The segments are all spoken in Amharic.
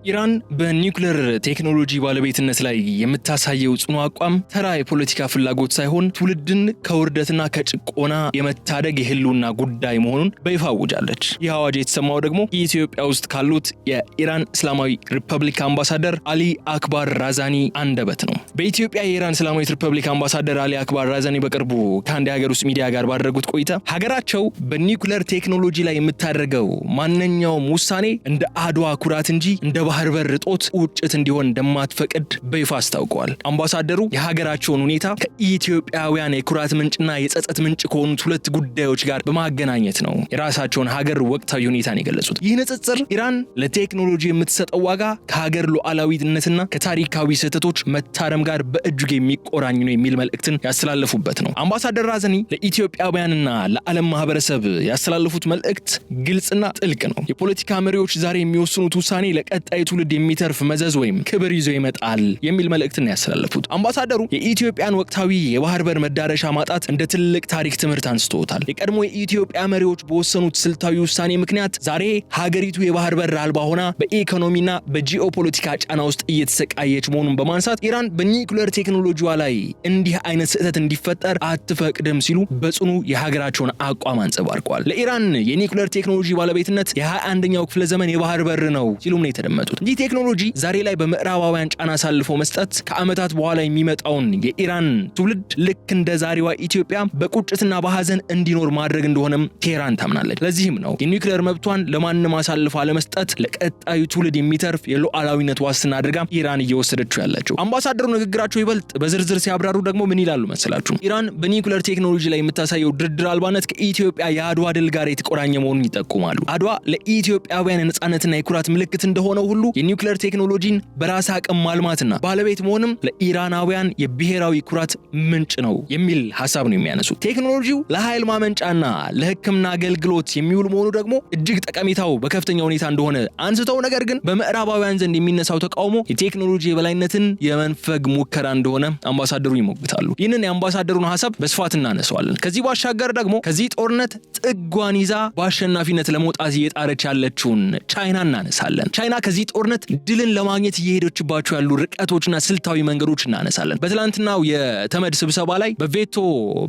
ኢራን በኒውክሌር ቴክኖሎጂ ባለቤትነት ላይ የምታሳየው ጽኑ አቋም ተራ የፖለቲካ ፍላጎት ሳይሆን ትውልድን ከውርደትና ከጭቆና የመታደግ የህልውና ጉዳይ መሆኑን በይፋ አውጃለች። ይህ አዋጅ የተሰማው ደግሞ ኢትዮጵያ ውስጥ ካሉት የኢራን እስላማዊ ሪፐብሊክ አምባሳደር አሊ አክባር ራዛኒ አንደበት ነው። በኢትዮጵያ የኢራን እስላማዊ ሪፐብሊክ አምባሳደር አሊ አክባር ራዛኒ በቅርቡ ከአንድ የሀገር ውስጥ ሚዲያ ጋር ባደረጉት ቆይታ ሀገራቸው በኒውክሌር ቴክኖሎጂ ላይ የምታደርገው ማንኛውም ውሳኔ እንደ አድዋ ኩራት እንጂ እንደ ባህር በር ጦት ውጭት እንዲሆን እንደማትፈቅድ በይፋ አስታውቀዋል። አምባሳደሩ የሀገራቸውን ሁኔታ ከኢትዮጵያውያን የኩራት ምንጭና የጸጸት ምንጭ ከሆኑት ሁለት ጉዳዮች ጋር በማገናኘት ነው የራሳቸውን ሀገር ወቅታዊ ሁኔታን የገለጹት። ይህ ንጽጽር ኢራን ለቴክኖሎጂ የምትሰጠው ዋጋ ከሀገር ሉዓላዊነትና ከታሪካዊ ስህተቶች መታረም ጋር በእጅግ የሚቆራኝ ነው የሚል መልእክትን ያስተላለፉበት ነው። አምባሳደር ራዛኒ ለኢትዮጵያውያንና ለዓለም ማህበረሰብ ያስተላለፉት መልእክት ግልጽና ጥልቅ ነው። የፖለቲካ መሪዎች ዛሬ የሚወስኑት ውሳኔ ለቀጣይ ትውልድ የሚተርፍ መዘዝ ወይም ክብር ይዞ ይመጣል የሚል መልእክትን ያስተላለፉት አምባሳደሩ የኢትዮጵያን ወቅታዊ የባህር በር መዳረሻ ማጣት እንደ ትልቅ ታሪክ ትምህርት አንስተውታል። የቀድሞ የኢትዮጵያ መሪዎች በወሰኑት ስልታዊ ውሳኔ ምክንያት ዛሬ ሀገሪቱ የባህር በር አልባ ሆና በኢኮኖሚና በጂኦፖለቲካ ጫና ውስጥ እየተሰቃየች መሆኑን በማንሳት ኢራን በኒውክሌር ቴክኖሎጂዋ ላይ እንዲህ አይነት ስህተት እንዲፈጠር አትፈቅድም ሲሉ በጽኑ የሀገራቸውን አቋም አንጸባርቀዋል። ለኢራን የኒውክሌር ቴክኖሎጂ ባለቤትነት የ21ኛው ክፍለ ዘመን የባህር በር ነው ሲሉም ነው የተደመጡት። ይህ ቴክኖሎጂ ዛሬ ላይ በምዕራባውያን ጫና አሳልፎ መስጠት ከዓመታት በኋላ የሚመጣውን የኢራን ትውልድ ልክ እንደ ዛሬዋ ኢትዮጵያ በቁጭትና በሐዘን እንዲኖር ማድረግ እንደሆነም ቴህራን ታምናለች። ለዚህም ነው የኒውክሌር መብቷን ለማንም አሳልፎ አለመስጠት ለቀጣዩ ትውልድ የሚተርፍ የሉዓላዊነት ዋስትና አድርጋ ኢራን እየወሰደችው ያለችው። አምባሳደሩ ንግግራቸው ይበልጥ በዝርዝር ሲያብራሩ ደግሞ ምን ይላሉ መሰላችሁ? ኢራን በኒውክሌር ቴክኖሎጂ ላይ የምታሳየው ድርድር አልባነት ከኢትዮጵያ የአድዋ ድል ጋር የተቆራኘ መሆኑን ይጠቁማሉ። አድዋ ለኢትዮጵያውያን የነጻነትና የኩራት ምልክት እንደሆነው ሁሉ የኒውክሌር ቴክኖሎጂን በራስ አቅም ማልማትና ባለቤት መሆንም ለኢራናውያን የብሔራዊ ኩራት ምንጭ ነው የሚል ሐሳብ ነው የሚያነሱት። ቴክኖሎጂው ለኃይል ማመንጫና ለሕክምና አገልግሎት የሚውል መሆኑ ደግሞ እጅግ ጠቀሜታው በከፍተኛ ሁኔታ እንደሆነ አንስተው፣ ነገር ግን በምዕራባውያን ዘንድ የሚነሳው ተቃውሞ የቴክኖሎጂ የበላይነትን የመንፈግ ሙከራ እንደሆነ አምባሳደሩ ይሞግታሉ። ይህንን የአምባሳደሩን ሐሳብ በስፋት እናነሳዋለን። ከዚህ ባሻገር ደግሞ ከዚህ ጦርነት ጥጓን ይዛ በአሸናፊነት ለመውጣት እየጣረች ያለችውን ቻይና እናነሳለን። ቻይና ከዚህ ጦርነት ድልን ለማግኘት እየሄደችባቸው ያሉ ርቀቶችና ስልታዊ መንገዶች እናነሳለን። በትላንትናው የተመድ ስብሰባ ላይ በቬቶ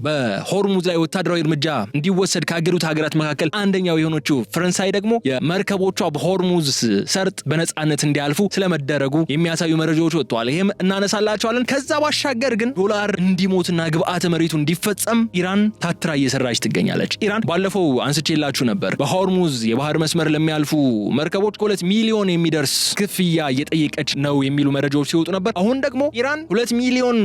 በሆርሙዝ ላይ ወታደራዊ እርምጃ እንዲወሰድ ካገዱት ሀገራት መካከል አንደኛው የሆነችው ፈረንሳይ ደግሞ የመርከቦቿ በሆርሙዝ ሰርጥ በነጻነት እንዲያልፉ ስለመደረጉ የሚያሳዩ መረጃዎች ወጥተዋል። ይሄም እናነሳላቸዋለን። ከዛ ባሻገር ግን ዶላር እንዲሞትና ግብአተ መሬቱ እንዲፈጸም ኢራን ታትራ እየሰራች ትገኛለች። ኢራን ባለፈው አንስቼላችሁ ነበር በሆርሙዝ የባህር መስመር ለሚያልፉ መርከቦች ከ2 ሚሊዮን የሚደርስ ክፍያ እየጠየቀች ነው የሚሉ መረጃዎች ሲወጡ ነበር። አሁን ደግሞ ኢራን 2 ሚሊዮን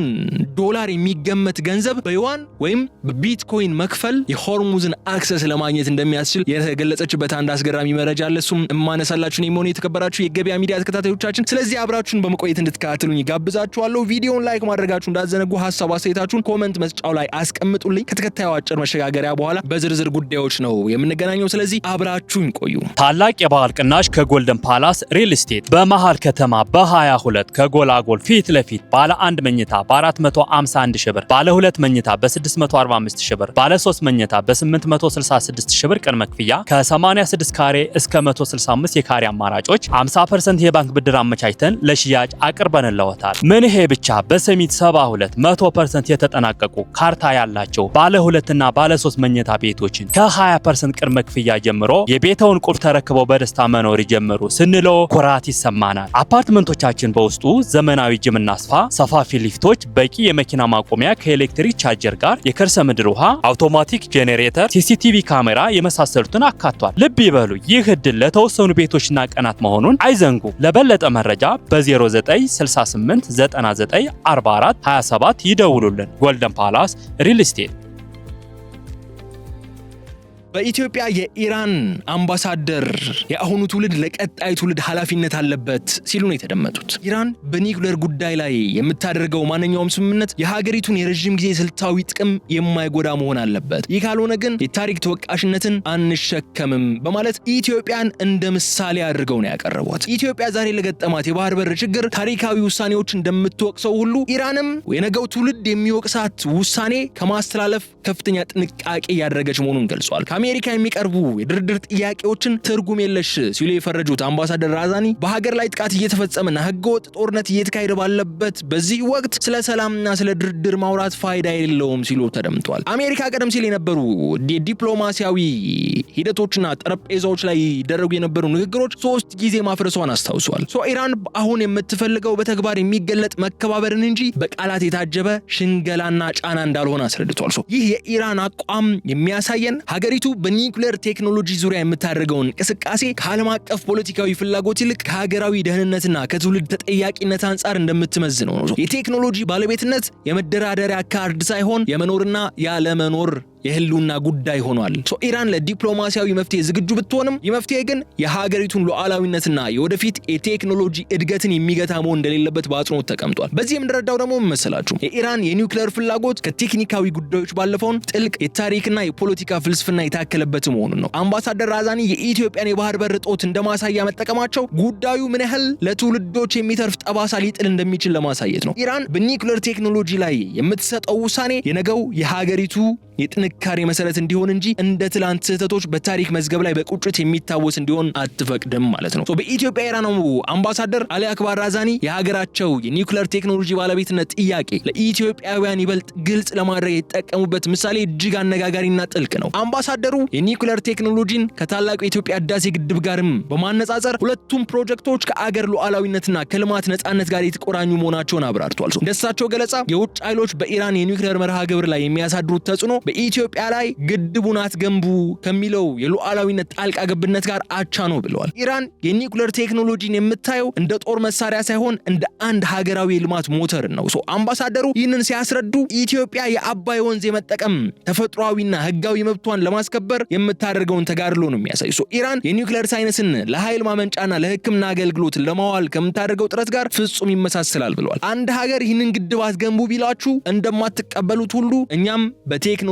ዶላር የሚገመት ገንዘብ በዩዋን ወይም በቢትኮይን መክፈል የሆርሙዝን አክሰስ ለማግኘት እንደሚያስችል የተገለጸችበት አንድ አስገራሚ መረጃ አለ። እሱም እማነሳላችሁን የሚሆኑ የተከበራችሁ የገበያ ሚዲያ ተከታታዮቻችን፣ ስለዚህ አብራችሁን በመቆየት እንድትከታተሉኝ ጋብዛችኋለሁ። ቪዲዮውን ላይክ ማድረጋችሁ እንዳትዘነጉ፣ ሀሳብ አስተያየታችሁን ኮሜንት መስጫው ላይ አስቀምጡልኝ። ከተከታዩ አጭር መሸጋገሪያ በኋላ በዝርዝር ጉዳዮች ነው የምንገናኘው። ስለዚህ አብራችሁን ቆዩ። ታላቅ የባህል ቅናሽ ከጎልደን ፓላስ ሪል ስቴት በመሃል ከተማ በ22 ከጎላጎል ፊት ለፊት ባለ 1 መኝታ በ451 ሺህ ብር፣ ባለ 2 መኝታ በ645 ሺህ ብር፣ ባለ 3 መኝታ በ866 ሺህ ብር ቅድመ ክፍያ ከ86 ካሬ እስከ 165 የካሬ አማራጮች 50% የባንክ ብድር አመቻችተን ለሽያጭ አቅርበንልዎታል። ምን ይሄ ብቻ! በሰሚት 72 100% የተጠናቀቁ ካርታ ያላቸው ባለ 2 እና ባለ 3 መኝታ ቤቶችን ከ20% ቅድመ ክፍያ ጀምሮ የቤተውን ቁልፍ ተረክበው በደስታ መኖር ይጀምሩ ስንሎ ኩራት ይሰማናል። አፓርትመንቶቻችን በውስጡ ዘመናዊ ጅምና ስፋ፣ ሰፋፊ ሊፍቶች፣ በቂ የመኪና ማቆሚያ ከኤሌክትሪክ ቻርጀር ጋር፣ የከርሰ ምድር ውሃ፣ አውቶማቲክ ጄኔሬተር፣ ሲሲቲቪ ካሜራ የመሳሰሉትን አካቷል። ልብ ይበሉ፣ ይህ እድል ለተወሰኑ ቤቶችና ቀናት መሆኑን አይዘንጉ። ለበለጠ መረጃ በ0968 99 44 27 ይደውሉልን። ጎልደን ፓላስ ሪል ስቴት። በኢትዮጵያ የኢራን አምባሳደር የአሁኑ ትውልድ ለቀጣይ ትውልድ ኃላፊነት አለበት ሲሉ ነው የተደመጡት። ኢራን በኒውክሌር ጉዳይ ላይ የምታደርገው ማንኛውም ስምምነት የሀገሪቱን የረጅም ጊዜ ስልታዊ ጥቅም የማይጎዳ መሆን አለበት። ይህ ካልሆነ ግን የታሪክ ተወቃሽነትን አንሸከምም በማለት ኢትዮጵያን እንደ ምሳሌ አድርገው ነው ያቀረቧት። ኢትዮጵያ ዛሬ ለገጠማት የባህር በር ችግር ታሪካዊ ውሳኔዎች እንደምትወቅሰው ሁሉ ኢራንም የነገው ትውልድ የሚወቅሳት ውሳኔ ከማስተላለፍ ከፍተኛ ጥንቃቄ ያደረገች መሆኑን ገልጿል። በአሜሪካ የሚቀርቡ የድርድር ጥያቄዎችን ትርጉም የለሽ ሲሉ የፈረጁት አምባሳደር ራዛኒ በሀገር ላይ ጥቃት እየተፈጸመና ህገወጥ ጦርነት እየተካሄደ ባለበት በዚህ ወቅት ስለ ሰላምና ስለ ድርድር ማውራት ፋይዳ የለውም ሲሉ ተደምጧል። አሜሪካ ቀደም ሲል የነበሩ ዲፕሎማሲያዊ ሂደቶችና ጠረጴዛዎች ላይ ይደረጉ የነበሩ ንግግሮች 3 ጊዜ ማፍረሷን አስታውሷል። ኢራን አሁን የምትፈልገው በተግባር የሚገለጥ መከባበርን እንጂ በቃላት የታጀበ ሽንገላና ጫና እንዳልሆነ አስረድቷል። ይህ የኢራን አቋም የሚያሳየን ሀገሪቱ በኒውክሌር ቴክኖሎጂ ዙሪያ የምታደርገውን እንቅስቃሴ ከዓለም አቀፍ ፖለቲካዊ ፍላጎት ይልቅ ከሀገራዊ ደህንነትና ከትውልድ ተጠያቂነት አንጻር እንደምትመዝነው ነው። የቴክኖሎጂ ባለቤትነት የመደራደሪያ ካርድ ሳይሆን የመኖርና ያለመኖር የህልውና ጉዳይ ሆኗል። ኢራን ለዲፕሎማሲያዊ መፍትሄ ዝግጁ ብትሆንም የመፍትሄ ግን የሀገሪቱን ሉዓላዊነትና የወደፊት የቴክኖሎጂ እድገትን የሚገታ መሆን እንደሌለበት በአጽንኦት ተቀምጧል። በዚህ የምንረዳው ደግሞ መሰላችሁ የኢራን የኒውክሌር ፍላጎት ከቴክኒካዊ ጉዳዮች ባለፈውን ጥልቅ የታሪክና የፖለቲካ ፍልስፍና የታከለበት መሆኑን ነው። አምባሳደር ራዛኒ የኢትዮጵያን የባህር በር ጦት እንደማሳያ መጠቀማቸው ጉዳዩ ምን ያህል ለትውልዶች የሚተርፍ ጠባሳ ሊጥል እንደሚችል ለማሳየት ነው። ኢራን በኒውክሌር ቴክኖሎጂ ላይ የምትሰጠው ውሳኔ የነገው የሀገሪቱ የጥንካሬ መሰረት እንዲሆን እንጂ እንደ ትላንት ስህተቶች በታሪክ መዝገብ ላይ በቁጭት የሚታወስ እንዲሆን አትፈቅድም ማለት ነው። በኢትዮጵያ ኢራን አምባሳደር አሊ አክባር ራዛኒ የሀገራቸው የኒውክሌር ቴክኖሎጂ ባለቤትነት ጥያቄ ለኢትዮጵያውያን ይበልጥ ግልጽ ለማድረግ የተጠቀሙበት ምሳሌ እጅግ አነጋጋሪና ጥልቅ ነው። አምባሳደሩ የኒውክሌር ቴክኖሎጂን ከታላቁ የኢትዮጵያ ህዳሴ ግድብ ጋርም በማነጻጸር ሁለቱም ፕሮጀክቶች ከአገር ሉዓላዊነትና ከልማት ነጻነት ጋር የተቆራኙ መሆናቸውን አብራርቷል። እንደሳቸው ገለጻ የውጭ ኃይሎች በኢራን የኒውክሌር መርሃ ግብር ላይ የሚያሳድሩት ተጽዕኖ በኢትዮጵያ ላይ ግድቡን አትገንቡ ከሚለው የሉዓላዊነት ጣልቃ ገብነት ጋር አቻ ነው ብለዋል። ኢራን የኒውክሌር ቴክኖሎጂን የምታየው እንደ ጦር መሳሪያ ሳይሆን እንደ አንድ ሀገራዊ የልማት ሞተር ነው። አምባሳደሩ ይህንን ሲያስረዱ ኢትዮጵያ የአባይ ወንዝ የመጠቀም ተፈጥሯዊና ህጋዊ መብቷን ለማስከበር የምታደርገውን ተጋድሎ ነው የሚያሳይ። ኢራን የኒውክሌር ሳይንስን ለኃይል ማመንጫና ለሕክምና አገልግሎት ለማዋል ከምታደርገው ጥረት ጋር ፍጹም ይመሳሰላል ብለዋል። አንድ ሀገር ይህንን ግድብ አትገንቡ ቢላችሁ እንደማትቀበሉት ሁሉ እኛም በቴክኖሎጂና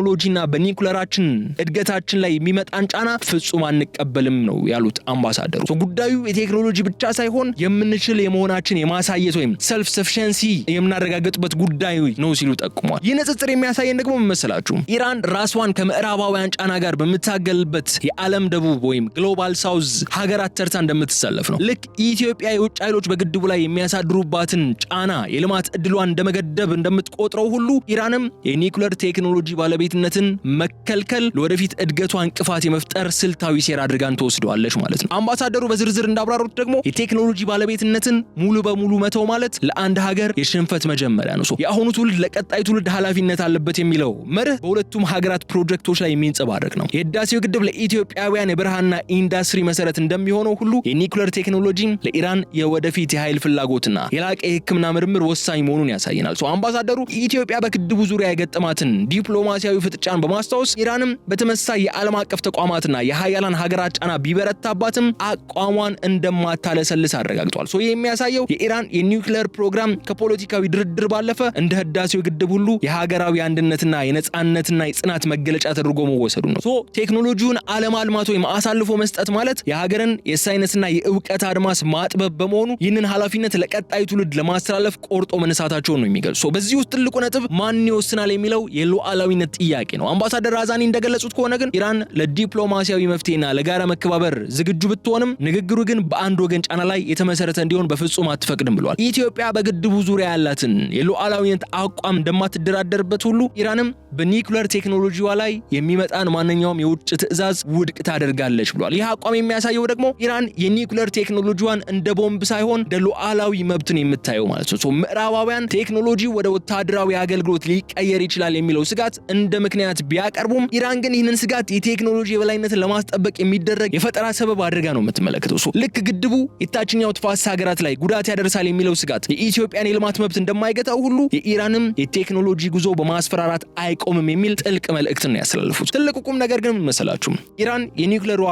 በኒውክሌራችን እድገታችን ላይ የሚመጣን ጫና ፍጹም አንቀበልም ነው ያሉት አምባሳደሩ። ጉዳዩ የቴክኖሎጂ ብቻ ሳይሆን የምንችል የመሆናችን የማሳየት ወይም ሰልፍ ሰፊሸንሲ የምናረጋግጥበት ጉዳይ ነው ሲሉ ጠቁሟል። ይህ ንጽጽር የሚያሳየን ደግሞ መሰላችሁ ኢራን ራስዋን ከምዕራባውያን ጫና ጋር በምታገልበት የዓለም ደቡብ ወይም ግሎባል ሳውዝ ሀገራት ተርታ እንደምትሰለፍ ነው። ልክ ኢትዮጵያ የውጭ ኃይሎች በግድቡ ላይ የሚያሳድሩባትን ጫና የልማት እድሏን እንደመገደብ እንደምትቆጥረው ሁሉ ኢራንም የኒውክሌር ቴክኖሎጂ ባለቤትነትን መከልከል ለወደፊት እድገቷ እንቅፋት የመፍጠር ስልታዊ ሴራ አድርጋን ተወስደዋለች ማለት ነው። አምባሳደሩ በዝርዝር እንዳብራሩት ደግሞ የቴክኖሎጂ ባለቤትነትን ሙሉ በሙሉ መተው ማለት ለአንድ ሀገር የሽንፈት መጀመሪያ ነው። የአሁኑ ትውልድ ለቀጣይ ትውልድ ኃላፊነት አለበት የሚለው መርህ በሁለቱም ሀገራት ፕሮጀክቶች ላይ የሚንጸባረቅ ነው። የህዳሴው ግድብ ለኢትዮጵያውያን የብርሃንና ኢንዱስትሪ መሰረት እንደሚሆነው ሁሉ የኒውክሌር ቴክኖሎጂ ለኢራን የወደፊት የኃይል ፍላጎትና የላቀ የሕክምና ምርምር ወሳኝ መሆኑን ያሳየናል። አምባሳደሩ ኢትዮጵያ በግድቡ ዙሪያ የገጠማትን ዲፕሎማሲያዊ ፍጥጫን በማስታወስ ኢራንም በተመሳሳይ የዓለም አቀፍ ተቋማትና የሀያላን ሀገራት ጫና ቢበረታባትም አቋሟን እንደማታለሰልስ አረጋግጧል። ይህ የሚያሳየው የኢራን የኒውክሌር ፕሮግራም ከፖለቲካዊ ድርድር ባለፈ እንደ ህዳሴው ግድብ ሁሉ የሀገራዊ አንድነትና የነጻነትና የጽናት መገለጫ ተደርጎ መወሰዱ ነው። ቴክኖሎጂውን አለማልማት ወይም አሳልፎ መስጠት ማለት የሀገርን የሳይንስና የእውቀት አድማስ ማጥበብ በመሆኑ ይህንን ኃላፊነት ለቀጣይ ትውልድ ለማስተላለፍ ቆርጦ መነሳታቸውን ነው የሚገልጹ። በዚህ ውስጥ ትልቁ ነጥብ ማን ይወስናል የሚለው የሉዓላዊነት ጥያቄ ነው። አምባሳደር ራዛኒ እንደገለጹት ከሆነ ግን ኢራን ለዲፕሎማሲያዊ መፍትሄና ለጋራ መከባበር ዝግጁ ብትሆንም ንግግሩ ግን በአንድ ወገን ጫና ላይ የተመሰረተ እንዲሆን በፍጹም አትፈቅድም ብሏል። ኢትዮጵያ በግድቡ ዙሪያ ያላትን የሉዓላዊነት አቋም እንደማትደራደርበት ሁሉ ኢራንም በኒውክሌር ቴክኖሎጂዋ ላይ የሚመጣን ማንኛውም የውጭ ትዕዛዝ ውድቅ ታደርጋለች ብሏል። ይህ አቋም የሚያሳየው ደግሞ ኢራን የኒውክሌር ቴክኖሎጂዋን እንደ ቦምብ ሳይሆን እንደ ሉዓላዊ መብትን የምታየው ማለት ነው። ምዕራባውያን ቴክኖሎጂ ወደ ወታደራዊ አገልግሎት ሊቀየር ይችላል የሚለው ስጋት እንደ ምክንያት ቢያቀርቡም ኢራን ግን ይህንን ስጋት የቴክኖሎጂ የበላይነትን ለማስጠበቅ የሚደረግ የፈጠራ ሰበብ አድርጋ ነው የምትመለከተው። ልክ ግድቡ የታችኛው ተፋሰስ ሀገራት ላይ ጉዳት ያደርሳል የሚለው ስጋት የኢትዮጵያን የልማት መብት እንደማይገታው ሁሉ የኢራንም የቴክኖሎጂ ጉዞ በማስፈራራት አይቆምም የሚል ጥልቅ መልእክት ነው ያስተላልፉት። ትልቁ ቁም ነገር ግን ምን መሰላችሁ? ኢራን የኒውክሌሯ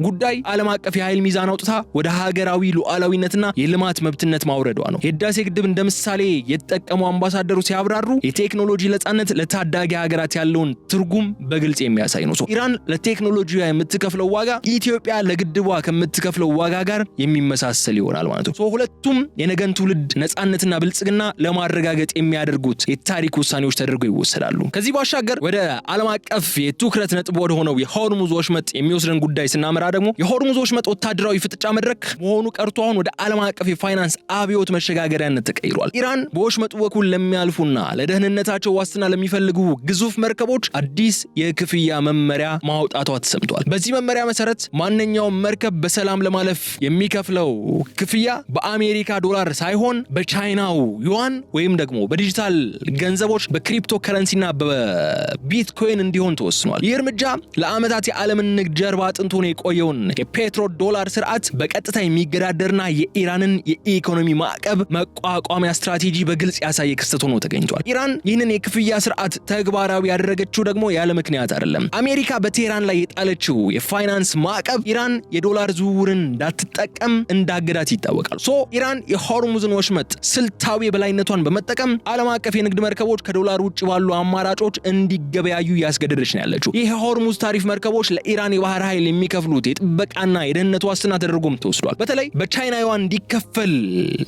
ጉዳይ ዓለም አቀፍ የኃይል ሚዛን አውጥታ ወደ ሀገራዊ ሉዓላዊነትና የልማት መብትነት ማውረዷ ነው። የህዳሴ ግድብ እንደምሳሌ የተጠቀሙ አምባሳደሩ ሲያብራሩ የቴክኖሎጂ ነጻነት ለታዳጊ ሀገራት ያለውን ትርጉም በግልጽ የሚያሳይ ነው። ኢራን ለቴክኖሎጂዋ የምትከፍለው ዋጋ ኢትዮጵያ ለግድቧ ከምትከፍለው ዋጋ ጋር የሚመሳሰል ይሆናል ማለት ነው። ሁለቱም የነገን ትውልድ ነጻነትና ብልጽግና ለማረጋገጥ የሚያደርጉት የታሪክ ውሳኔዎች ተደርገው ይወሰዳሉ። ከዚህ ባሻገር ወደ ዓለም አቀፍ የትኩረት ነጥብ ወደ ሆነው የሆርሙዝ ወሽመጥ የሚወስደን ጉዳይ ስናመራ ደግሞ የሆርሙዝ ወሽመጥ ወታደራዊ ፍጥጫ መድረክ መሆኑ ቀርቶ አሁን ወደ ዓለም አቀፍ የፋይናንስ አብዮት መሸጋገሪያነት ተቀይሯል። ኢራን በወሽመጡ በኩል ለሚያልፉና ለደህንነታቸው ዋስትና ለሚፈልጉ ግዙፍ መርከቦች አዲስ የክፍያ መመሪያ ማውጣቷ ተሰምቷል። በዚህ መመሪያ መሰረት ማንኛውም መርከብ በሰላም ለማለፍ የሚከፍለው ክፍያ በአሜሪካ ዶላር ሳይሆን በቻይናው ዩዋን ወይም ደግሞ በዲጂታል ገንዘቦች በክሪፕቶ ከረንሲና በቢትኮይን እንዲሆን ተወስኗል። ይህ እርምጃ ለዓመታት የዓለምን ንግድ ጀርባ አጥንቶ የቆየውን የፔትሮ ዶላር ስርዓት በቀጥታ የሚገዳደርና የኢራንን የኢኮኖሚ ማዕቀብ መቋቋሚያ ስትራቴጂ በግልጽ ያሳየ ክስተት ሆኖ ተገኝቷል። ኢራን ይህንን የክፍያ ስርዓት ተግባራዊ ያደረገችው ደግሞ ያለ ምክንያት አይደለም። አሜሪካ በቴህራን ላይ የጣለችው የፋይናንስ ማዕቀብ ኢራን የዶላር ዝውውርን እንዳትጠቀም እንዳገዳት ይታወቃል። ኢራን የሆርሙዝን ወሽመጥ ስልታዊ የበላይነቷን በመጠቀም ዓለም አቀፍ የንግድ መርከቦች ከዶላር ውጭ ባሉ አማራጮች እንዲገበያዩ ያስገደደች ነው ያለችው። ይህ የሆርሙዝ ታሪፍ መርከቦች ለኢራን የባህር ኃይል የሚከፍሉት የጥበቃና የደህንነት ዋስትና ተደርጎም ተወስዷል። በተለይ በቻይና ዩዋን እንዲከፈል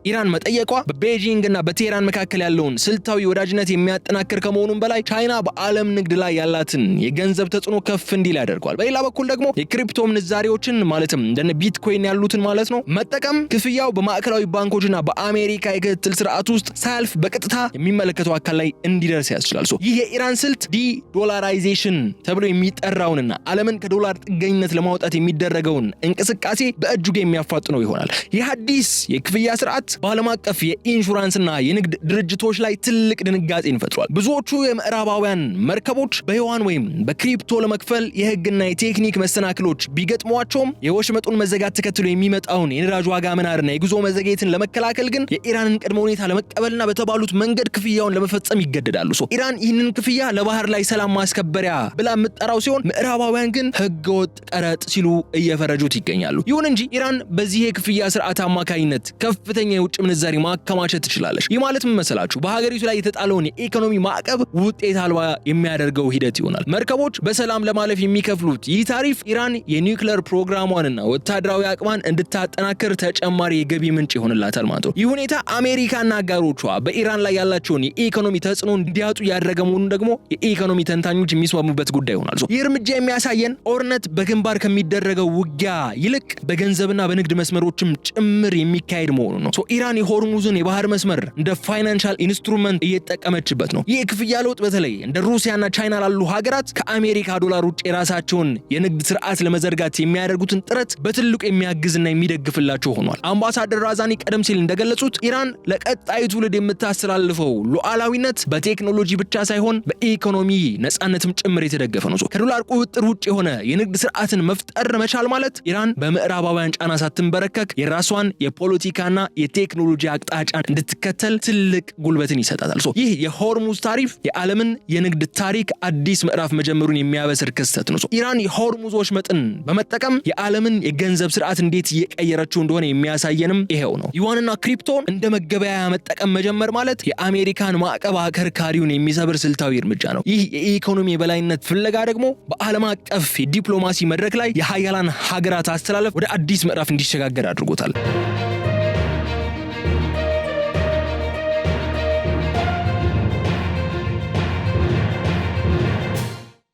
ኢራን መጠየቋ በቤጂንግ እና በቴህራን መካከል ያለውን ስልታዊ ወዳጅነት የሚያጠናክር ከመሆኑም በላይ ቻይና በዓለም ንግድ ላይ ያላትን የገንዘብ ተጽዕኖ ከፍ እንዲል ያደርገዋል። በሌላ በኩል ደግሞ የክሪፕቶ ምንዛሬዎችን ማለትም እንደነ ቢትኮይን ያሉትን ማለት ነው መጠቀም ክፍያው በማዕከላዊ ባንኮችና በአሜሪካ የክትትል ስርዓት ውስጥ ሳያልፍ በቀጥታ የሚመለከተው አካል ላይ እንዲደርስ ያስችላል። ይህ የኢራን ስልት ዲዶላራይዜሽን ተብሎ የሚጠራውንና ዓለምን ከዶላር ጥገኝነት ለማውጣት የሚደረገውን እንቅስቃሴ በእጅጉ የሚያፋጥነው ይሆናል። ይህ አዲስ የክፍያ ስርዓት በዓለም አቀፍ የኢንሹራንስና የንግድ ድርጅቶች ላይ ትልቅ ድንጋጤን ፈጥሯል። ብዙዎቹ የምዕራባውያን መርከቦች በዩዋን ወይም በክሪፕቶ ለመክፈል የህግና የቴክኒክ መሰናክሎች ቢገጥሟቸውም የወሽመጡን መዘጋት ተከትሎ የሚመጣውን የነዳጅ ዋጋ መናርና የጉዞ መዘግየትን ለመከላከል ግን የኢራንን ቅድመ ሁኔታ ለመቀበልና በተባሉት መንገድ ክፍያውን ለመፈጸም ይገደዳሉ። ኢራን ይህንን ክፍያ ለባህር ላይ ሰላም ማስከበሪያ ብላ የምትጠራው ሲሆን ምዕራባውያን ግን ህገወጥ ቀረጥ ሲሉ እየፈረጁት ይገኛሉ። ይሁን እንጂ ኢራን በዚህ የክፍያ ስርዓት አማካኝነት ከፍተኛ የውጭ ምንዛሪ ማከማቸት ትችላለች። ይህ ማለት ምን መሰላችሁ? በሀገሪቱ ላይ የተጣለውን የኢኮኖሚ ማዕቀብ ውጤት አልባ የሚያደርገው ሂደት ይሆናል። መርከቦች በሰላም ለማለፍ የሚከፍሉት ይህ ታሪፍ ኢራን የኒውክሌር ፕሮግራሟንና ወታደራዊ አቅሟን እንድታጠናክር ተጨማሪ የገቢ ምንጭ ይሆንላታል ማለት ነው። ይህ ሁኔታ አሜሪካና አጋሮቿ በኢራን ላይ ያላቸውን የኢኮኖሚ ተጽዕኖ እንዲያጡ ያደረገ መሆኑን ደግሞ የኢኮኖሚ ተንታኞች የሚስማሙበት ጉዳይ ይሆናል። ይህ እርምጃ የሚያሳየን ጦርነት በግንባር ከሚደረገው ውጊያ ይልቅ በገንዘብና በንግድ መስመሮችም ጭምር የሚካሄድ መሆኑ ነው። ኢራን የሆርሙዝን የባህር መስመር እንደ ፋይናንሻል ኢንስትሩመንት እየተጠቀመችበት ነው። ይህ የክፍያ ለውጥ በተለይ እንደ ሩሲያና ቻይና ላሉ ሀገራት ከአሜሪካ ዶላር ውጭ የራሳቸውን የንግድ ስርዓት ለመዘርጋት የሚያደርጉትን ጥረት በትልቁ የሚያግዝና የሚደግፍላቸው ሆኗል። አምባሳደር ራዛኒ ቀደም ሲል እንደገለጹት ኢራን ለቀጣዩ ትውልድ የምታስተላልፈው ሉዓላዊነት በቴክኖሎጂ ብቻ ሳይሆን በኢኮኖሚ ነጻነትም ጭምር የተደገፈ ነው። ከዶላር ቁጥጥር ውጭ የሆነ የንግድ ስርዓትን መፍጠር መቻል ማለት ኢራን በምዕራባውያን ጫና ሳትንበረከክ የራሷን የፖለቲካና የቴክኖሎጂ አቅጣጫን እንድትከተል ትልቅ ጉልበትን ይሰጣታል። ይህ የሆርሙዝ ታሪፍ የዓለምን የንግድ ታሪክ አዲስ ምዕራፍ መጀመሩን የሚያበስር ክስተት ነው። ኢራን የሆርሙዝ ወሽመጥን በመጠቀም የዓለምን የገንዘብ ስርዓት እንዴት እየቀየረችው እንደሆነ የሚያሳየንም ይሄው ነው። ዩዋንና ክሪፕቶን እንደ መገበያያ መጠቀም መጀመር ማለት የአሜሪካን ማዕቀብ አከርካሪውን የሚሰብር ስልታዊ እርምጃ ነው። ይህ የኢኮኖሚ የበላይነት ፍለጋ ደግሞ በዓለም አቀፍ የዲፕሎማሲ መድረክ ላይ የሀያላን ሀገራት አስተላለፍ ወደ አዲስ ምዕራፍ እንዲሸጋገር አድርጎታል።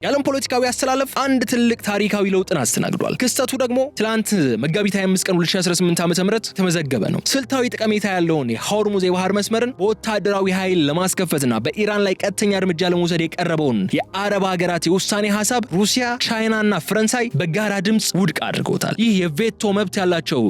የዓለም ፖለቲካዊ አስተላለፍ አንድ ትልቅ ታሪካዊ ለውጥን አስተናግዷል። ክስተቱ ደግሞ ትላንት መጋቢት 25 ቀን 2018 ዓ.ም ተመዘገበ ነው። ስልታዊ ጠቀሜታ ያለውን የሆርሙዝ የባህር መስመርን በወታደራዊ ኃይል ለማስከፈትና በኢራን ላይ ቀጥተኛ እርምጃ ለመውሰድ የቀረበውን የአረብ ሀገራት የውሳኔ ሐሳብ ሩሲያ፣ ቻይናና ፈረንሳይ በጋራ ድምጽ ውድቅ አድርገውታል። ይህ የቬቶ መብት ያላቸው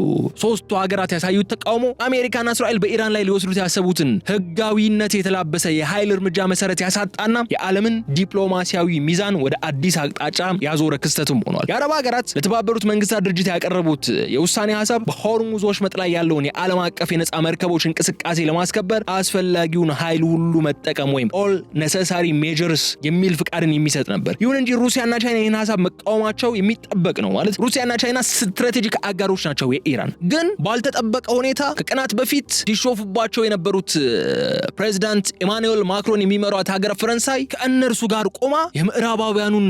ሶስቱ ሀገራት ያሳዩት ተቃውሞ አሜሪካና እስራኤል በኢራን ላይ ሊወስዱት ያሰቡትን ህጋዊነት የተላበሰ የኃይል እርምጃ መሰረት ያሳጣና የዓለምን ዲፕሎማሲያዊ ሚዛን ወደ አዲስ አዲስ አቅጣጫ ያዞረ ክስተትም ሆኗል። የአረብ ሀገራት ለተባበሩት መንግስታት ድርጅት ያቀረቡት የውሳኔ ሐሳብ በሆርሙዝ ወሽመጥ ላይ ያለውን የዓለም አቀፍ የነጻ መርከቦች እንቅስቃሴ ለማስከበር አስፈላጊውን ኃይል ሁሉ መጠቀም ወይም all necessary measures የሚል ፍቃድን የሚሰጥ ነበር። ይሁን እንጂ ሩሲያና ቻይና ይህን ሐሳብ መቃወማቸው የሚጠበቅ ነው። ማለት ሩሲያና ቻይና ስትራቴጂክ አጋሮች ናቸው የኢራን። ግን ባልተጠበቀ ሁኔታ ከቀናት በፊት ሲሾፉባቸው የነበሩት ፕሬዚዳንት ኢማኑኤል ማክሮን የሚመሯት ሀገር ፈረንሳይ ከእነርሱ ጋር ቆማ የምዕራባውያኑን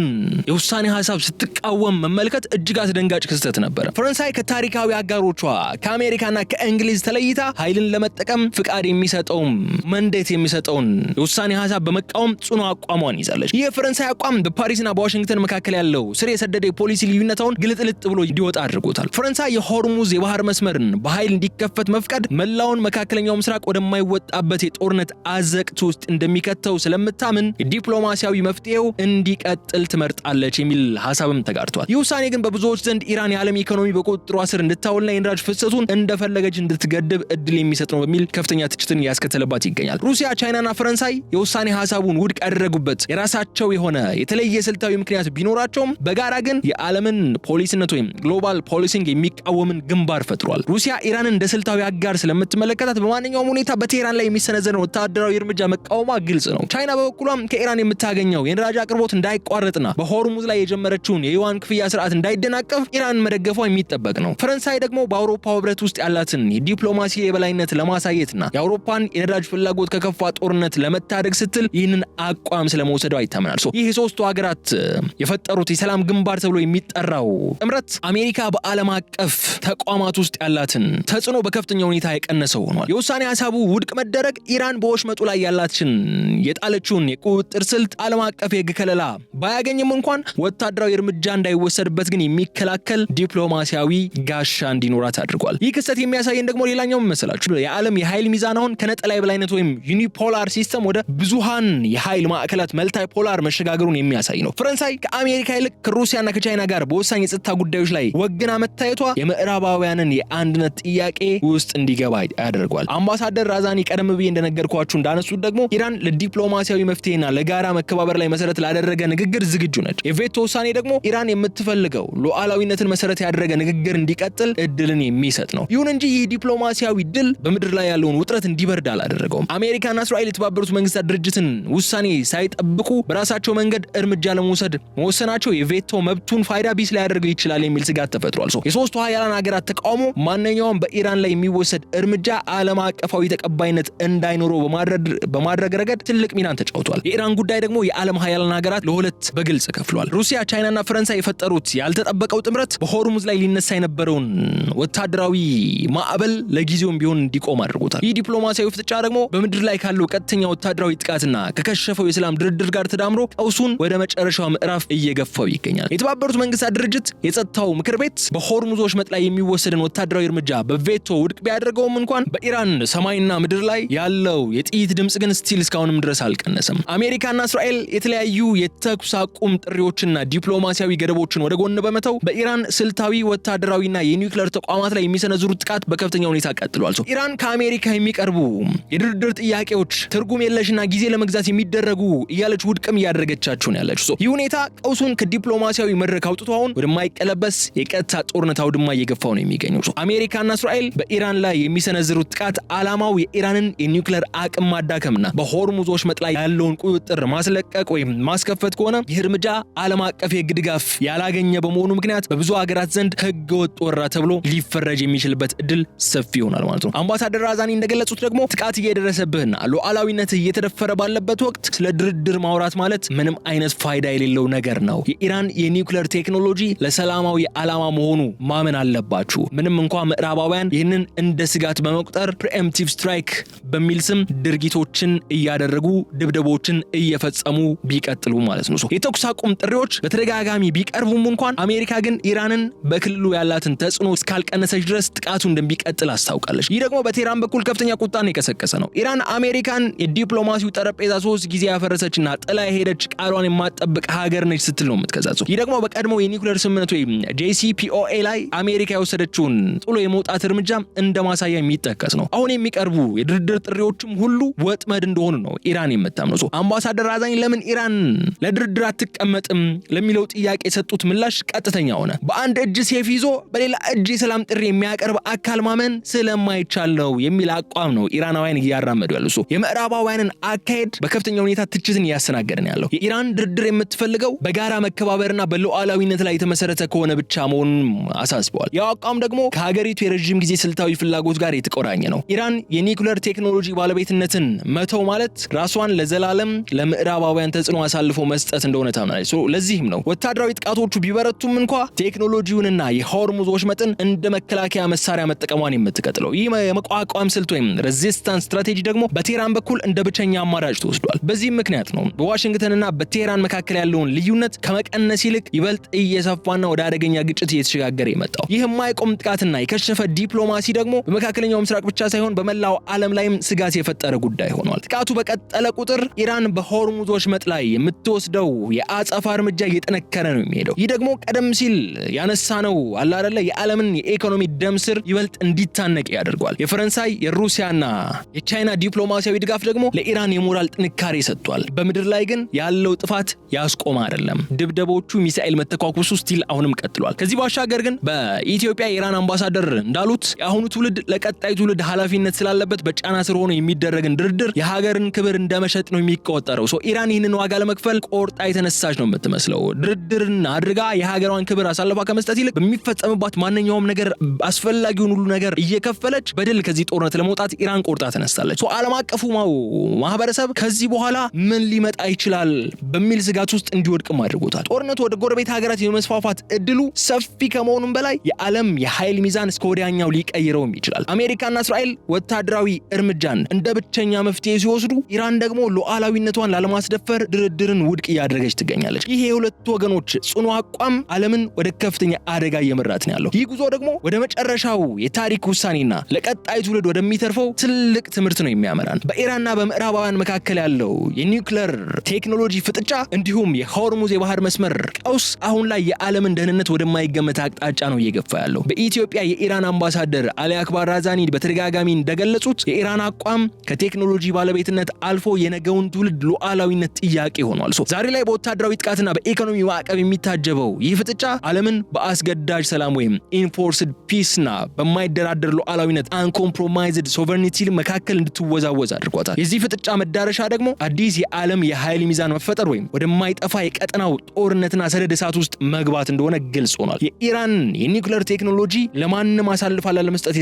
የውሳኔ ሐሳብ ስትቃወም መመልከት እጅግ አስደንጋጭ ክስተት ነበር። ፈረንሳይ ከታሪካዊ አጋሮቿ ከአሜሪካና ከእንግሊዝ ተለይታ ኃይልን ለመጠቀም ፍቃድ የሚሰጠውን መንዴት የሚሰጠውን የውሳኔ ሐሳብ በመቃወም ጽኑ አቋሟን ይዛለች። ይህ የፈረንሳይ አቋም በፓሪስና በዋሽንግተን መካከል ያለው ስር የሰደደ የፖሊሲ ልዩነታውን ግልጥልጥ ብሎ እንዲወጣ አድርጎታል። ፈረንሳይ የሆርሙዝ የባህር መስመርን በኃይል እንዲከፈት መፍቀድ መላውን መካከለኛው ምስራቅ ወደማይወጣበት የጦርነት አዘቅት ውስጥ እንደሚከተው ስለምታምን የዲፕሎማሲያዊ መፍትሄው እንዲቀጥል ትመርጣለች የሚል ሐሳብም ተጋርቷል። ይህ ውሳኔ ግን በብዙዎች ዘንድ ኢራን የዓለም ኢኮኖሚ በቁጥጥሯ ስር እንድታውልና የነዳጅ ፍሰቱን እንደፈለገች እንድትገድብ እድል የሚሰጥ ነው በሚል ከፍተኛ ትችትን ያስከተለባት ይገኛል። ሩሲያ፣ ቻይናና ፈረንሳይ የውሳኔ ሐሳቡን ውድቅ ያደረጉበት የራሳቸው የሆነ የተለየ ስልታዊ ምክንያት ቢኖራቸውም በጋራ ግን የዓለምን ፖሊሲነት ወይም ግሎባል ፖሊሲንግ የሚቃወምን ግንባር ፈጥሯል። ሩሲያ ኢራንን እንደ ስልታዊ አጋር ስለምትመለከታት በማንኛውም ሁኔታ በቴህራን ላይ የሚሰነዘረው ወታደራዊ እርምጃ መቃወሟ ግልጽ ነው። ቻይና በበኩሏም ከኢራን የምታገኘው የነዳጅ አቅርቦት እንዳይቋረጥና በሆርሙዝ ላይ የጀመረችውን የዩዋን ክፍያ ስርዓት እንዳይደናቀፍ ኢራን መደገፏ የሚጠበቅ ነው። ፈረንሳይ ደግሞ በአውሮፓ ህብረት ውስጥ ያላትን የዲፕሎማሲ የበላይነት ለማሳየትና የአውሮፓን የነዳጅ ፍላጎት ከከፋ ጦርነት ለመታደግ ስትል ይህንን አቋም ስለመውሰዷ ይታመናል። ይህ የሶስቱ ሀገራት የፈጠሩት የሰላም ግንባር ተብሎ የሚጠራው ጥምረት አሜሪካ በዓለም አቀፍ ተቋማት ውስጥ ያላትን ተጽዕኖ በከፍተኛ ሁኔታ የቀነሰው ሆኗል። የውሳኔ ሐሳቡ ውድቅ መደረግ ኢራን በወሽመጡ ላይ ያላችን የጣለችውን የቁጥጥር ስልት ዓለም አቀፍ የህግ ከለላ ባያገኝም እንኳን ወታደራዊ እርምጃ እንዳይወሰድበት ግን የሚከላከል ዲፕሎማሲያዊ ጋሻ እንዲኖራት አድርጓል። ይህ ክስተት የሚያሳየን ደግሞ ሌላኛው መሰላችሁ የዓለም የኃይል ሚዛን አሁን ከነጠላ የበላይነት ወይም ዩኒፖላር ሲስተም ወደ ብዙሃን የኃይል ማዕከላት መልታይ ፖላር መሸጋገሩን የሚያሳይ ነው። ፈረንሳይ ከአሜሪካ ይልቅ ከሩሲያና ከቻይና ጋር በወሳኝ የጸጥታ ጉዳዮች ላይ ወግና መታየቷ የምዕራባውያንን የአንድነት ጥያቄ ውስጥ እንዲገባ ያደርጓል። አምባሳደር ራዛኒ ቀደም ብዬ እንደነገርኳችሁ እንዳነሱት ደግሞ ኢራን ለዲፕሎማሲያዊ መፍትሄና ለጋራ መከባበር ላይ መሰረት ላደረገ ንግግር ዝግጁ ነች። የቬቶ ውሳኔ ደግሞ ኢራን የምትፈልገው ሉዓላዊነትን መሰረት ያደረገ ንግግር እንዲቀጥል እድልን የሚሰጥ ነው። ይሁን እንጂ ይህ ዲፕሎማሲያዊ ድል በምድር ላይ ያለውን ውጥረት እንዲበርድ አላደረገውም። አሜሪካና እስራኤል የተባበሩት መንግስታት ድርጅትን ውሳኔ ሳይጠብቁ በራሳቸው መንገድ እርምጃ ለመውሰድ መወሰናቸው የቬቶ መብቱን ፋይዳ ቢስ ሊያደርገው ይችላል የሚል ስጋት ተፈጥሯል። የሶስቱ ሀያላን ሀገራት ተቃውሞ ማንኛውም በኢራን ላይ የሚወሰድ እርምጃ ዓለም አቀፋዊ ተቀባይነት እንዳይኖረው በማድረግ ረገድ ትልቅ ሚናን ተጫውቷል። የኢራን ጉዳይ ደግሞ የዓለም ሀያላን ሀገራት ለሁለት በግልጽ ከፍሏል። ሩሲያ፣ ቻይናና ፈረንሳይ የፈጠሩት ያልተጠበቀው ጥምረት በሆርሙዝ ላይ ሊነሳ የነበረውን ወታደራዊ ማዕበል ለጊዜውም ቢሆን እንዲቆም አድርጎታል። ይህ ዲፕሎማሲያዊ ፍጥጫ ደግሞ በምድር ላይ ካለው ቀጥተኛ ወታደራዊ ጥቃትና ከከሸፈው የሰላም ድርድር ጋር ተዳምሮ ቀውሱን ወደ መጨረሻው ምዕራፍ እየገፋው ይገኛል። የተባበሩት መንግስታት ድርጅት የጸጥታው ምክር ቤት በሆርሙዝ ወሽመጥ ላይ የሚወሰድን ወታደራዊ እርምጃ በቬቶ ውድቅ ቢያደርገውም እንኳን በኢራን ሰማይና ምድር ላይ ያለው የጥይት ድምጽ ግን ስቲል እስካሁንም ድረስ አልቀነሰም። አሜሪካና እስራኤል የተለያዩ የተኩስ አቁም ጥሪዎችና ዲፕሎማሲያዊ ገደቦችን ወደ ጎን በመተው በኢራን ስልታዊ ወታደራዊና የኒውክሌር ተቋማት ላይ የሚሰነዝሩት ጥቃት በከፍተኛ ሁኔታ ቀጥሏል። ኢራን ከአሜሪካ የሚቀርቡ የድርድር ጥያቄዎች ትርጉም የለሽና ጊዜ ለመግዛት የሚደረጉ እያለች ውድቅም እያደረገቻቸው ነው ያለችው። ይህ ሁኔታ ቀውሱን ከዲፕሎማሲያዊ መድረክ አውጥቶ አሁን ወደማይቀለበስ የቀጥታ ጦርነት አውድማ እየገፋው ነው የሚገኘው። አሜሪካና እስራኤል በኢራን ላይ የሚሰነዝሩት ጥቃት ዓላማው የኢራንን የኒውክሌር አቅም ማዳከምና በሆርሙዝ ወሽመጥ ላይ ያለውን ቁጥጥር ማስለቀቅ ወይም ማስከፈት ከሆነ ይህ እርምጃ ዓለም አቀፍ የህግ ድጋፍ ያላገኘ በመሆኑ ምክንያት በብዙ ሀገራት ዘንድ ህገ ወጥ ወረራ ተብሎ ሊፈረጅ የሚችልበት እድል ሰፊ ይሆናል ማለት ነው። አምባሳደር ራዛኒ እንደገለጹት ደግሞ ጥቃት እየደረሰብህና ሉዓላዊነትህ እየተደፈረ ባለበት ወቅት ስለ ድርድር ማውራት ማለት ምንም አይነት ፋይዳ የሌለው ነገር ነው። የኢራን የኒውክሌር ቴክኖሎጂ ለሰላማዊ ዓላማ መሆኑ ማመን አለባችሁ። ምንም እንኳን ምዕራባውያን ይህንን እንደ ስጋት በመቁጠር ፕሪኤምፕቲቭ ስትራይክ በሚል ስም ድርጊቶችን እያደረጉ ድብደቦችን እየፈጸሙ ቢቀጥሉ ማለት ነው። የተኩስ አቁም ጥሪዎች በተደጋጋሚ ቢቀርቡም እንኳን አሜሪካ ግን ኢራንን በክልሉ ያላትን ተጽዕኖ እስካልቀነሰች ድረስ ጥቃቱ እንደሚቀጥል አስታውቃለች። ይህ ደግሞ በቴህራን በኩል ከፍተኛ ቁጣን የቀሰቀሰ ነው። ኢራን አሜሪካን የዲፕሎማሲው ጠረጴዛ 3 ጊዜ ያፈረሰችና ጥላ የሄደች ቃሏን የማትጠብቅ ሀገር ነች ስትል ነው የምትከዛቸው። ይህ ደግሞ በቀድሞ የኒውክሌር ስምምነት ወይም JCPOA ላይ አሜሪካ የወሰደችውን ጥሎ የመውጣት እርምጃ እንደማሳያ የሚጠቀስ ነው። አሁን የሚቀርቡ የድርድር ጥሪዎችም ሁሉ ወጥመድ እንደሆኑ ነው ኢራን የምታምነው። አምባሳደር ራዛኒ ለምን ኢራን ለድርድር አትቀመጥም ለሚለው ጥያቄ የሰጡት ምላሽ ቀጥተኛ ሆነ። በአንድ እጅ ሴፍ ይዞ በሌላ እጅ የሰላም ጥሪ የሚያቀርብ አካል ማመን ስለማይቻል ነው የሚል አቋም ነው ኢራናውያን እያራመዱ ያሉት። የምዕራባውያንን አካሄድ በከፍተኛ ሁኔታ ትችትን እያስተናገደን ያለው የኢራን ድርድር የምትፈልገው በጋራ መከባበርና በሉዓላዊነት ላይ የተመሰረተ ከሆነ ብቻ መሆኑን አሳስበዋል። ያው አቋም ደግሞ ከሀገሪቱ የረጅም ጊዜ ስልታዊ ፍላጎት ጋር የተቆራኘ ነው። ኢራን የኒውክሌር ቴክኖሎጂ ባለቤትነትን መተው ማለት ራሷን ለዘላለም ለምዕራባውያን ተጽዕኖ አሳልፎ መስጠት እንደሆነ ታምናለች። ለዚህም ነው ወታደራዊ ጥቃቶቹ ቢበረቱም እንኳ ቴክኖሎጂውንና የሆርሙዝ ወሽመጥን እንደ መከላከያ መሳሪያ መጠቀሟን የምትቀጥለው። ይህ የመቋቋም ስልት ወይም ሬዚስታንስ ስትራቴጂ ደግሞ በቴህራን በኩል እንደ ብቸኛ አማራጭ ተወስዷል። በዚህም ምክንያት ነው በዋሽንግተንና በቴህራን መካከል ያለውን ልዩነት ከመቀነስ ይልቅ ይበልጥ እየሰፋና ወደ አደገኛ ግጭት እየተሸጋገረ የመጣው። ይህ የማይቆም ጥቃትና የከሸፈ ዲፕሎማሲ ደግሞ በመካከለኛው ምስራቅ ብቻ ሳይሆን በመላው ዓለም ላይም ስጋት የፈጠረ ጉዳይ ሆኗል። ጥቃቱ በቀጠለ ቁጥር ኢራን በሆርሙዝ ወሽመጥ ላይ የምትወስደው የአጸፋ እርምጃ እየጠነከረ ነው የሚሄደው። ይህ ደግሞ ቀደም ሲል ያነሳነው አለ አይደለ የዓለምን የኢኮኖሚ ደም ስር ይበልጥ እንዲታነቅ ያደርጋል። የፈረንሳይ የሩሲያና የቻይና ዲፕሎማሲያዊ ድጋፍ ደግሞ ለኢራን የሞራል ጥንካሬ ሰጥቷል። በምድር ላይ ግን ያለው ጥፋት ያስቆም አይደለም። ድብደቦቹ ሚሳኤል መተኳኩሱ ስቲል አሁንም ቀጥሏል። ከዚህ ባሻገር ግን በኢትዮጵያ የኢራን አምባሳደር እንዳሉት የአሁኑ ትውልድ ለቀጣይ ትውልድ ኃላፊነት ስላለበት በጫና ስር ሆኖ የሚደረግን ድርድር የሀገርን ክብር እንደመሸጥ ነው የሚቆጠረው። ኢራን ይህንን ዋጋ ለመክፈል ቆርጣ የተነሳች ነው የምትመስለው። ድርድርን አድርጋ የሀገሯን ክብር አሳልፋ ከመስጠት ይልቅ በሚፈጸምባት ማንኛውም ነገር አስፈላጊውን ሁሉ ነገር እየከፈለች በድል ከዚህ ጦርነት ለመውጣት ኢራን ቆርጣ ተነስታለች። ዓለም አቀፉ ማህበረሰብ ከዚህ በኋላ ምን ሊመጣ ይችላል በሚል ስጋት ውስጥ እንዲወድቅም አድርጎታል። ጦርነቱ ወደ ጎረቤት ሀገራት የመስፋፋት እድሉ ሰፊ ከመሆኑም በላይ የዓለም የኃይል ሚዛን እስከ ወዲያኛው ሊቀይረውም ይችላል። አሜሪካና እስራኤል ወታደራዊ እርምጃን እንደ ብቸኛ መፍትሄ ሲወስዱ፣ ኢራን ደግሞ ሉዓላዊነቷን ላለማስደፈር ድርድርን ውድቅ እያደረገች ትገኛለች። ይህ የሁለቱ ወገኖች ጽኑ አቋም ዓለምን ወደ ከፍተኛ አደጋ እየመራት ነው ያለው። ይህ ጉዞ ደግሞ ወደ መጨረሻው የታሪክ ውሳኔና ለቀጣይ ትውልድ ወደሚተርፈው ትልቅ ትምህርት ነው የሚያመራን። በኢራንና በምዕራባውያን መካከል ያለው የኒውክሌር ቴክኖሎጂ ፍጥጫ እንዲሁም የሆርሙዝ የባህር መስመር ቀውስ አሁን ላይ የዓለምን ደህንነት ወደማይገመት አቅጣጫ ነው እየገፋ ያለው። በኢትዮጵያ የኢራን አምባሳደር አሊ አክባር ራዛኒ በተደጋጋሚ እንደገለጹት የኢራን አቋም ከቴክኖሎጂ ባለቤትነት አልፎ የነገውን ትውልድ ሉዓላዊነት ጥያቄ ሆኗል። ዛሬ ላይ በወታደራዊ ጥቃትና በኢኮኖሚ ማዕቀብ የሚታጀበው ይህ ፍጥጫ ዓለምን በአስገዳጅ ሰላም ወይም ኢንፎርስድ ፒስና በማይደራደር ሉዓላዊነት አንኮምፕሮማይዝድ ሶቨርኒቲ መካከል እንድትወዛወዝ አድርጓታል። የዚህ ፍጥጫ መዳረሻ ደግሞ አዲስ የዓለም የኃይል ሚዛን መፈጠር ወይም ወደማይጠፋ የቀጠናው ጦርነትና ሰደድ እሳት ውስጥ መግባት እንደሆነ ግልጽ ሆኗል። የኢራን የኒውክሌር ቴክኖሎጂ ለማንም አሳልፋ ላለመስጠት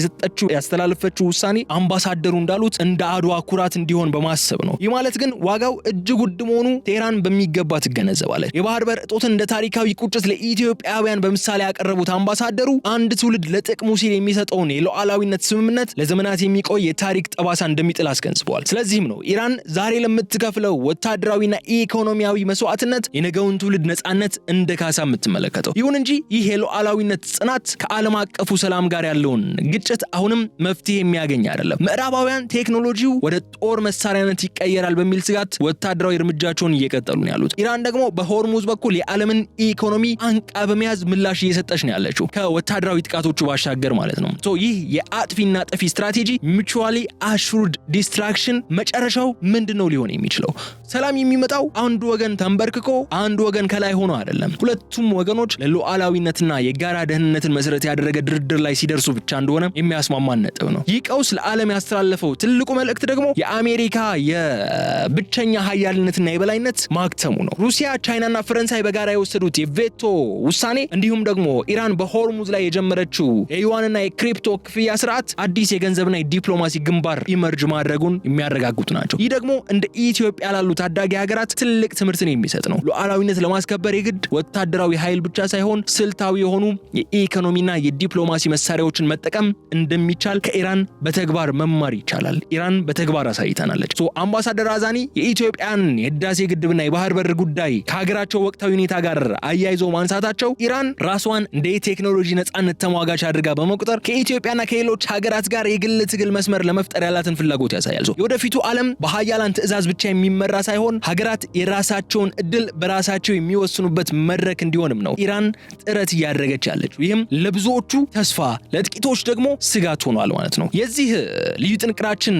ያስተላለፈችው ውሳኔ አምባሳደሩ እንዳሉት እንደ አድዋ ኩራት እንዲሆን በማሰብ ነው። ይህ ማለት ግን ዋጋው እጅግ ውድ መሆኑ ቴህራን በሚገባ ትገነዘባለች። የባህር በር እጦትን እንደ ታሪካዊ ቁጭት ለኢትዮጵያውያን በምሳሌ ያቀረቡት አምባሳደሩ አንድ ትውልድ ለጥቅሙ ሲል የሚሰጠውን የሉዓላዊነት ስምምነት ለዘመናት የሚቆይ የታሪክ ጠባሳ እንደሚጥል አስገንዝበዋል። ስለዚህም ነው ኢራን ዛሬ ለምትከፍለው ወታደራዊና ኢኮኖሚያዊ መስዋዕትነት የነገውን ትውልድ ነጻነት እንደ ካሳ የምትመለከተው። ይሁን እንጂ ይህ የሉዓላዊነት ጽናት ከዓለም አቀፉ ሰላም ጋር ያለውን ግጭት አሁንም መፍትሄ የሚያገኝ አይደለም። ምዕራባውያን ቴክኖሎጂው ወደ ጦር መሳሪያነት ይቀየራል በሚል ስጋት ወታደራዊ እርምጃቸውን እየቀጠሉ ነው ያሉት። ኢራን ደግሞ በሆርሙዝ በኩል የዓለምን ኢኮኖሚ አንቃ በመያዝ ምላሽ እየሰጠች ነው ያለችው ከወታደራዊ ጥቃቶቹ ባሻገር ማለት ነው። ይህ የአጥፊና ጠፊ ስትራቴጂ ሚቹዋሊ አሹርድ ዲስትራክሽን መጨረሻው ምንድነው ሊሆን የሚችለው? ሰላም የሚመጣው አንዱ ወገን ተንበርክኮ አንዱ ወገን ከላይ ሆኖ አይደለም። ሁለቱም ወገኖች ለሉዓላዊነትና የጋራ ደህንነትን መሰረት ያደረገ ድርድር ላይ ሲደርሱ ብቻ እንደሆነ የሚያስማማን ነጥብ ነው። ይህ ቀውስ ለዓለም ያስተላለፈው ትልቁ መልእክት ደግሞ የአሜሪካ የብቸኛ ሀያልነትና የበላይነት ማክተሙ ነው። ሩሲያ፣ ቻይናና ፈረንሳይ በጋራ የወሰዱት የቬቶ ውሳኔ እንዲሁም ደግሞ ኢራን በሆርሙዝ ላይ የጀመረችው የዩዋንና የክሪፕቶ ክፍያ ስርዓት አዲስ የገንዘብና የዲፕሎማሲ ግንባር ኢመርጅ ማድረጉን የሚያረጋግጡ ናቸው። ይህ ደግሞ እንደ ኢትዮጵያ ላሉ ታዳጊ ሀገራት ትልቅ ትምህርትን የሚሰጥ ነው። ሉዓላዊነት ለማስከበር የግድ ወታደራዊ ኃይል ብቻ ሳይሆን ስልታዊ የሆኑ የኢኮኖሚና የዲፕሎማሲ መሳሪያዎችን መጠቀም እንደሚቻል ከኢራን በተግባር መማር ይቻላል። ኢራን በተግባር አሳይታናለች። አምባሳደር ራዛኒ የኢትዮጵያን የህዳሴ ግድብና የባህር በር ጉዳይ ከሀገራቸው ወቅታዊ ሁኔታ ጋር አያይዘው ማንሳታቸው ኢራን ራሷን እንደ የቴክኖሎጂ ነጻነት ተሟጋች አድርጋ በመቁጠር ከኢትዮጵያና ከሌሎች ሀገራት ጋር የግል ትግል መስመር ለመፍጠር ያላትን ፍላጎት ያሳያል። የወደፊቱ ዓለም በሀያላን ትዕዛዝ ብቻ የሚመራ ሳይሆን ሀገራት የራሳቸውን እድል በራሳቸው የሚወስኑበት መድረክ እንዲሆንም ነው ኢራን ጥረት እያደረገች ያለችው። ይህም ለብዙዎቹ ተስፋ፣ ለጥቂቶች ደግሞ ስጋት ሆኗል ማለት ነው። የዚህ ልዩ ጥንቅራችን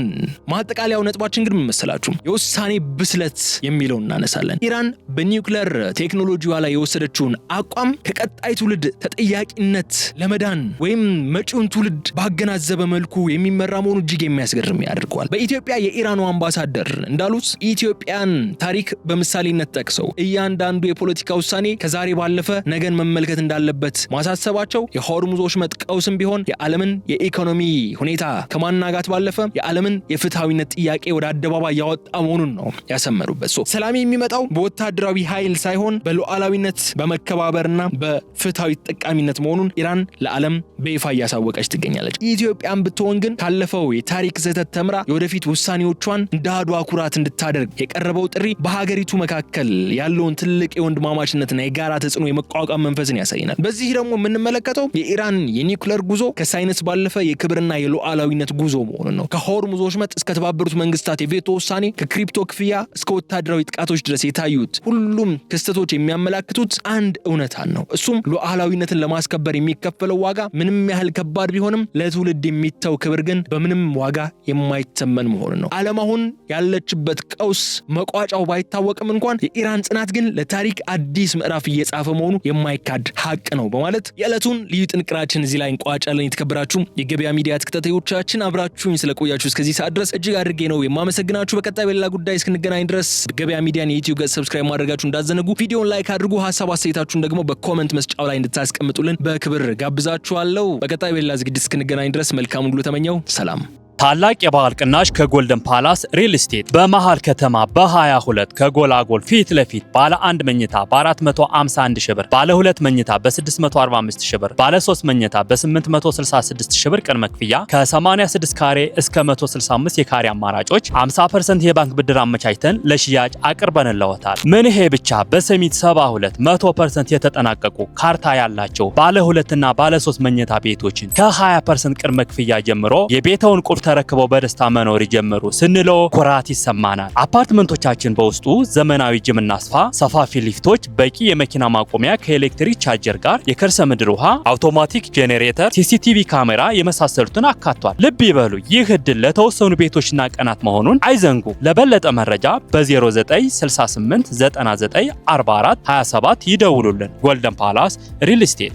ማጠቃለያው ነጥባችን ግን ምን መሰላችሁ? የውሳኔ ብስለት የሚለውን እናነሳለን። ኢራን በኒውክሌር ቴክኖሎጂዋ ላይ የወሰደችውን አቋም ከቀጣይ ትውልድ ተጠያቂነት ለመዳን ወይም መጪውን ትውልድ ባገናዘበ መልኩ የሚመራ መሆኑ እጅግ የሚያስገርም ያደርገዋል። በኢትዮጵያ የኢራኑ አምባሳደር እንዳሉት ኢትዮጵያን ታሪክ በምሳሌነት ጠቅሰው እያንዳንዱ የፖለቲካ ውሳኔ ከዛሬ ባለፈ ነገን መመልከት እንዳለበት ማሳሰባቸው የሆርሙዝ ወሽመጥ ቀውስም ቢሆን የዓለምን የኢኮኖሚ ሁኔታ ከማናጋት ባለፈ የዓለምን የፍትሃዊነት ጥያቄ ወደ አደባባይ ያወጣ መሆኑን ነው ያሰመሩበት። ሰላም የሚመጣው በወታደራዊ ኃይል ሳይሆን በሉዓላዊነት በመከባበርና በፍትሃዊ ተጠቃሚነት መሆኑን ኢራን ለዓለም በይፋ እያሳወቀች ትገኛለች። ኢትዮጵያን ብትሆን ግን ካለፈው የታሪክ ስህተት ተምራ የወደፊት ውሳኔዎቿን እንደ አድዋ ኩራት እንድታደርግ የቀረበው ጥሪ በሀገሪቱ መካከል ያለውን ትልቅ የወንድማማችነትና የጋራ ተጽዕኖ የመቋቋም መንፈስን ያሳይናል። በዚህ ደግሞ የምንመለከተው የኢራን የኒውክሌር ጉዞ ከሳይንስ ባለፈ የክብርና የሉዓላዊነት ጉዞ መሆኑን ነው። ከሆርሙዝ ወሽመጥ እስከ ተባበሩት መንግስታት የቬቶ ውሳኔ፣ ከክሪፕቶ ክፍያ እስከ ወታደራዊ ጥቃቶች ድረስ የታዩት ሁሉም ክስተቶች የሚያመላክቱት አንድ እውነታን ነው። እሱም ሉዓላዊነትን ለማስከበር የሚከፈለው ዋጋ ምንም ያህል ከባድ ቢሆንም ለትውልድ የሚተው ክብር ግን በምንም ዋጋ የማይተመን መሆኑን ነው። ዓለም አሁን ያለችበት ቀውስ መቋጫው ባይታወቅም እንኳን የኢራን ጽናት ግን ለታሪክ አዲስ ምዕራፍ እየጻፈ መሆኑ የማይካድ ሀቅ ነው በማለት የዕለቱን ልዩ ጥንቅራችን እዚህ ላይ እንቋጫለን። የተከበራችሁ የገበያ ሚዲያ ተከታታዮቻችን አብራችሁኝ ስለቆያችሁ እስከዚህ ሰዓት ድረስ እጅግ አድርጌ ነው የማመሰግናችሁ። በቀጣይ በሌላ ጉዳይ እስክንገናኝ ድረስ ገበያ ሚዲያን የዩቲዩብ ገጽ ሰብስክራይብ ማድረጋችሁ እንዳዘነጉ፣ ቪዲዮን ላይክ አድርጉ፣ ሀሳብ አስተያየታችሁን ደግሞ በኮሜንት መስጫው ላይ እንድታስቀምጡልን በክብር ጋብዛችኋለሁ። በቀጣይ በሌላ ዝግጅት እስክንገናኝ ድረስ መልካሙን ሁሉ ተመኘው። ሰላም። ታላቅ የበዓል ቅናሽ ከጎልደን ፓላስ ሪል ስቴት በመሃል ከተማ በ22 ከጎላጎል ፊት ለፊት ባለ 1 መኝታ በ451 ሺህ ብር፣ ባለ 2 መኝታ በ645 ሺህ ብር፣ ባለ 3 መኝታ በ866 ሺህ ብር ቅድመ ክፍያ ከ86 ካሬ እስከ 165 የካሬ አማራጮች 50% የባንክ ብድር አመቻችተን ለሽያጭ አቅርበንልዎታል። ምን ይሄ ብቻ! በሰሚት 72 100% የተጠናቀቁ ካርታ ያላቸው ባለ 2 እና ባለ 3 መኝታ ቤቶችን ከ20% ቅድመ ክፍያ ጀምሮ የቤተውን ቁልፍ ተረክበው በደስታ መኖር ይጀምሩ ስንለው ኩራት ይሰማናል። አፓርትመንቶቻችን በውስጡ ዘመናዊ ጅምና ስፋ፣ ሰፋፊ ሊፍቶች፣ በቂ የመኪና ማቆሚያ ከኤሌክትሪክ ቻርጀር ጋር፣ የከርሰ ምድር ውሃ፣ አውቶማቲክ ጄኔሬተር፣ ሲሲቲቪ ካሜራ የመሳሰሉትን አካቷል። ልብ ይበሉ፣ ይህ እድል ለተወሰኑ ቤቶችና ቀናት መሆኑን አይዘንጉ። ለበለጠ መረጃ በ0968994427 ይደውሉልን። ጎልደን ፓላስ ሪል ስቴት